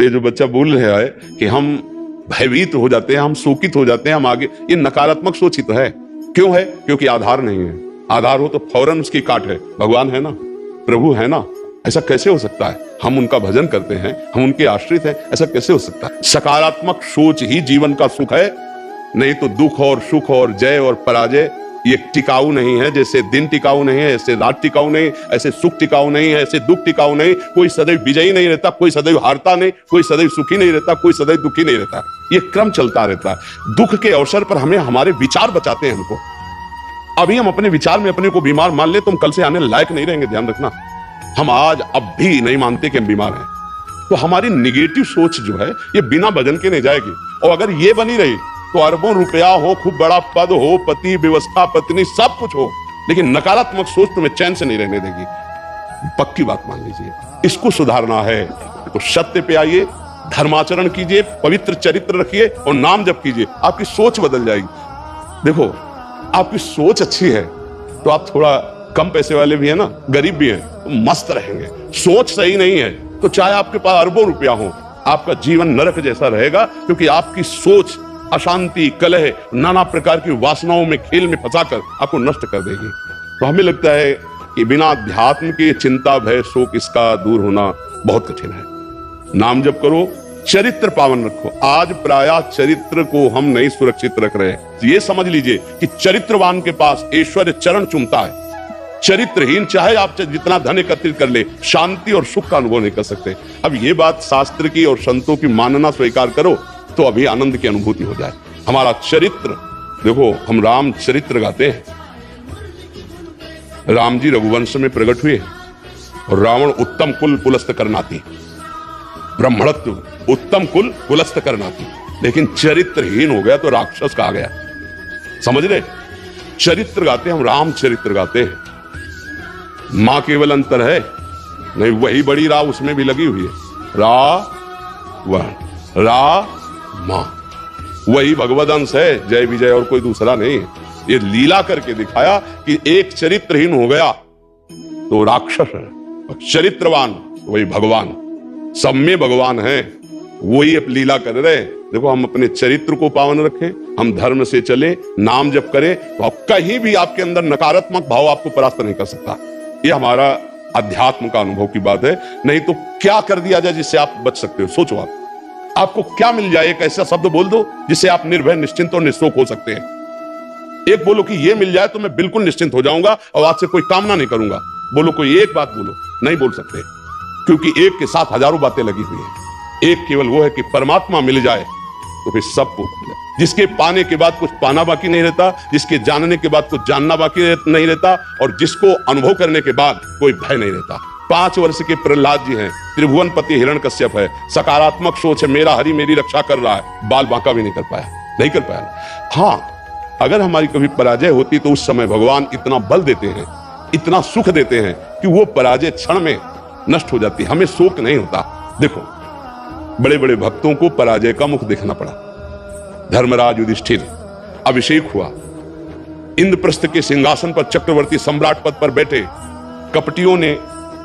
ये जो बच्चा बोल रहा है कि हम भयभीत हो जाते हैं, हम शोकित हो जाते हैं, हम आगे, ये नकारात्मक सोच ही तो है। क्यों है? क्योंकि आधार नहीं है। आधार हो तो फौरन उसकी काट है। भगवान है ना, प्रभु है ना, ऐसा कैसे हो सकता है? हम उनका भजन करते हैं, हम उनके आश्रित हैं, ऐसा कैसे हो सकता है? सकारात्मक सोच ही जीवन का सुख है, नहीं तो दुख और सुख और जय और पराजय ये टिकाऊ नहीं है। जैसे दिन टिकाऊ नहीं है, ऐसे रात टिकाऊ नहीं, ऐसे सुख टिकाऊ नहीं है, ऐसे दुख टिकाऊ नहीं। कोई सदैव विजयी नहीं रहता, कोई सदैव हारता नहीं, कोई सदैव सुखी नहीं रहता, कोई सदैव दुखी नहीं रहता। ये क्रम चलता रहता है। दुख के अवसर पर हमें हमारे विचार बचाते हैं हमको। अभी हम अपने विचार में अपने को बीमार मान ले तो हम कल से आने लायक नहीं रहेंगे। ध्यान रखना, हम आज अब भी नहीं मानते कि हम बीमार हैं। तो हमारी निगेटिव सोच जो है ये बिना भजन के नहीं जाएगी। और अगर ये बनी रही तो अरबों रुपया हो, खूब बड़ा पद हो, पति, व्यवस्था, पत्नी, सब कुछ हो, लेकिन नकारात्मक सोच तुम्हें चैन से नहीं रहने देगी। पक्की बात मान लीजिए। इसको सुधारना है तो सत्य पे आइए, धर्माचरण कीजिए, पवित्र चरित्र रखिए और नाम जप कीजिए। आपकी सोच बदल जाएगी। देखो, आपकी सोच अच्छी है तो आप थोड़ा कम पैसे वाले भी है ना, गरीब भी है, तो मस्त रहेंगे। सोच सही नहीं है तो चाहे आपके पास अरबों रुपया हो, आपका जीवन नरक जैसा रहेगा, क्योंकि आपकी सोच अशांति, कलह, नाना प्रकार की वासनाओं में, खेल में फंसाकर आपको नष्ट कर देगी। तो हमें लगता है कि बिना अध्यात्म के चिंता, भय, शोक इसका दूर होना बहुत कठिन है। नाम जप करो, चरित्र पावन रखो। आज प्रायः चरित्र को हम नहीं सुरक्षित रख रहे हैं। ये समझ लीजिए कि चरित्रवान के पास ऐश्वर्य चरण चूमता है। चरित्रहीन चाहे आप जितना धन एकत्रित कर ले, शांति और सुख का अनुभव नहीं कर सकते। अब ये बात शास्त्र की और संतों की मानना स्वीकार करो तो अभी आनंद की अनुभूति हो जाए। हमारा चरित्र देखो, हम राम चरित्र गाते हैं। राम जी रघुवंश में प्रकट हुए और रावण उत्तम कुल पुलस्त करनाती, ब्राह्मणत्व उत्तम कुल पुलस्त करनाती, लेकिन चरित्रहीन हो गया तो राक्षस कहा गया। समझ रहे? चरित्र गाते हैं हम, राम चरित्र गाते हैं। मां केवल अंतर है नहीं, वही बड़ी रा उसमें भी लगी हुई है। रा मां वही भगवद अंश है, जय विजय और कोई दूसरा नहीं है। ये लीला करके दिखाया कि एक चरित्रहीन हो गया तो राक्षस है, चरित्रवान वही भगवान, सब में भगवान है। वही अब लीला कर रहे। देखो, हम अपने चरित्र को पावन रखें, हम धर्म से चले, नाम जप करें, तो आप कहीं भी आपके अंदर नकारात्मक भाव आपको परास्त नहीं कर सकता। ये हमारा अध्यात्म का अनुभव की बात है। नहीं तो क्या कर दिया जाए जिससे आप बच सकते हो? सोचो, आपको क्या मिल जाए? एक ऐसा शब्द बोल दो जिससे आप निर्भय, निश्चिंत और निःशोक हो सकते हैं। एक बोलो कि ये मिल जाए तो मैं बिल्कुल निश्चिंत हो जाऊंगा और आज से कोई कामना नहीं करूंगा। बोलो, कोई एक बात बोलो। नहीं बोल सकते, क्योंकि एक के साथ हजारों बातें लगी हुई है। एक केवल वो है कि परमात्मा मिल जाए तो फिर सब कुछ मिल जाए। जिसके पाने के बाद कुछ पाना बाकी नहीं रहता, जिसके जानने के बाद कुछ जानना बाकी नहीं रहता, और जिसको अनुभव करने के बाद कोई भय नहीं रहता। 5 वर्ष के प्रहलाद जी हैं, त्रिभुवनपति हिरण्यकश्यप है, सकारात्मक सोच है, मेरा हरि मेरी रक्षा कर रहा है, बाल बांका भी नहीं कर पाया। हाँ, अगर हमारी कभी पराजय होती तो उस समय भगवान इतना बल देते हैं, इतना सुख देते हैं कि वो पराजय क्षण में नष्ट हो जाती। हमें शोक नहीं होता। देखो, बड़े बड़े भक्तों को पराजय का मुख देखना पड़ा। धर्मराज युधिष्ठिर, अभिषेक हुआ, इंद्रप्रस्थ के सिंहासन पर चक्रवर्ती सम्राट पद पर बैठे, कपटियों ने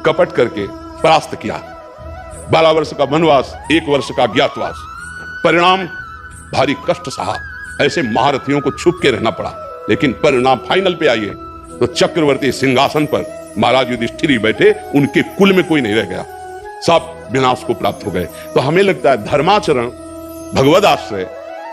कपट करके परास्त किया। 12 वर्ष का वनवास, 1 वर्ष का ज्ञातवास, परिणाम भारी कष्ट सहा। ऐसे महारथियों को छुप के रहना पड़ा, लेकिन परिणाम फाइनल पे आइए तो चक्रवर्ती सिंहासन पर महाराज युधिष्ठिर ही बैठे, उनके कुल में कोई नहीं रह गया, सब विनाश को प्राप्त हो गए। तो हमें लगता है धर्माचरण, भगवद आश्रय,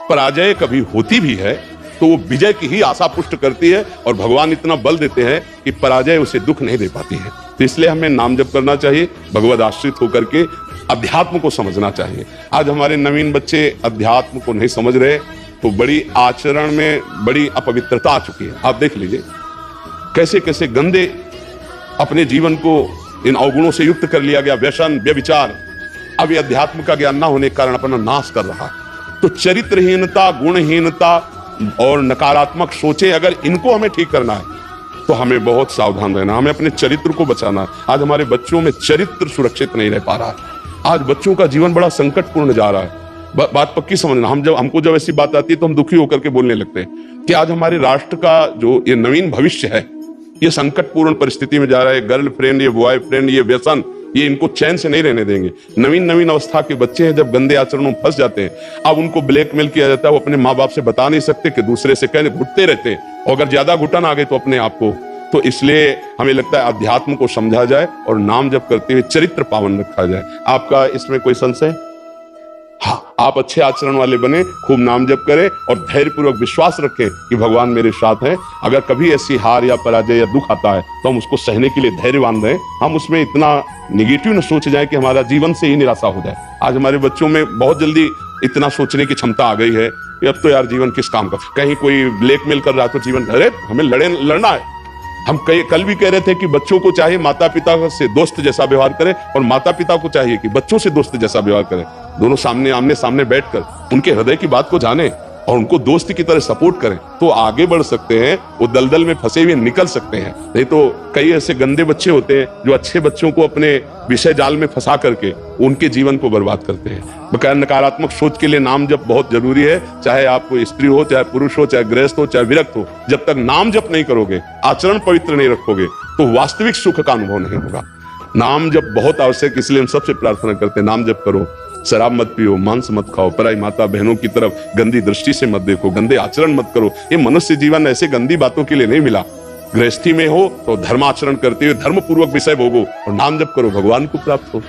पराजय कभी होती भी है तो वो विजय की ही आशा पुष्ट करती है, और भगवान इतना बल देते हैं कि पराजय उसे दुख नहीं दे पाती है। तो इसलिए हमें नाम जप करना चाहिए, भगवद आश्रित होकर के अध्यात्म को समझना चाहिए। आज हमारे नवीन बच्चे अध्यात्म को नहीं समझ रहे, तो बड़ी आचरण में बड़ी अपवित्रता आ चुकी है। आप देख लीजिए कैसे कैसे गंदे अपने जीवन को इन अवगुणों से युक्त कर लिया गया। व्यसन, व्यभिचार, अब ये अध्यात्म का ज्ञान ना होने के कारण अपना नाश कर रहा है। तो चरित्रहीनता, गुणहीनता और नकारात्मक सोचे, अगर इनको हमें ठीक करना है तो हमें बहुत सावधान रहना, हमें अपने चरित्र को बचाना है। आज हमारे बच्चों में चरित्र सुरक्षित नहीं रह पा रहा है। आज बच्चों का जीवन बड़ा संकटपूर्ण जा रहा है। बात पक्की समझना, हमको जब ऐसी बात आती है तो हम दुखी होकर के बोलने लगते हैं कि आज हमारे राष्ट्र का जो ये नवीन भविष्य है, ये संकटपूर्ण परिस्थिति में जा रहा है। गर्लफ्रेंड, ये बॉयफ्रेंड, ये व्यसन, ये इनको चैन से नहीं रहने देंगे। नवीन नवीन अवस्था के बच्चे हैं, जब गंदे आचरणों में फंस जाते हैं, अब उनको ब्लैकमेल किया जाता है, वो अपने माँ बाप से बता नहीं सकते कि दूसरे से कहने घुटते रहते हैं, और अगर ज्यादा घुटन आ गई तो अपने आप को। तो इसलिए हमें लगता है अध्यात्म को समझा जाए और नाम जप करते हुए चरित्र पावन रखा जाए। आपका इसमें कोई संशय? हाँ, आप अच्छे आचरण वाले बने, खूब नाम जप करें और धैर्यपूर्वक विश्वास रखें कि भगवान मेरे साथ हैं। अगर कभी ऐसी हार या पराजय या दुख आता है तो हम उसको सहने के लिए धैर्यवान रहें। हम उसमें इतना निगेटिव न सोच जाए कि हमारा जीवन से ही निराशा हो जाए। आज हमारे बच्चों में बहुत जल्दी इतना सोचने की क्षमता आ गई है कि अब तो यार जीवन किस काम का, कहीं कोई ब्लैकमेल कर रहा है तो जीवन, अरे हमें लड़ना है। हम कल भी कह रहे थे कि बच्चों को चाहिए माता पिता से दोस्त जैसा व्यवहार करें, और माता पिता को चाहिए कि बच्चों से दोस्त जैसा व्यवहार करें। दोनों आमने सामने बैठकर उनके हृदय की बात को जाने और उनको दोस्त की तरह सपोर्ट करें, तो आगे बढ़ सकते हैं, वो दलदल में फंसे हुए निकल सकते हैं। नहीं तो कई ऐसे गंदे बच्चे होते हैं जो अच्छे बच्चों को अपने विषय जाल में फंसा करके उनके जीवन को बर्बाद करते हैं। बकाया नकारात्मक सोच के लिए नाम जप बहुत जरूरी है। चाहे आप कोई स्त्री हो, चाहे पुरुष हो, चाहे गृहस्थ हो, चाहे विरक्त हो, जब तक नाम जप नहीं करोगे, आचरण पवित्र नहीं रखोगे, तो वास्तविक सुख का अनुभव नहीं होगा। नाम जप बहुत आवश्यक, इसलिए हम सबसे प्रार्थना करते हैं नाम जप करो, शराब मत पियो, मांस मत खाओ, पराई माता बहनों की तरफ गंदी दृष्टि से मत देखो, गंदे आचरण मत करो। ये मनुष्य जीवन ऐसे गंदी बातों के लिए नहीं मिला। गृहस्थी में हो तो धर्माचरण करते हुए धर्म पूर्वक विषय भोगो और नाम जप करो, भगवान को प्राप्त हो।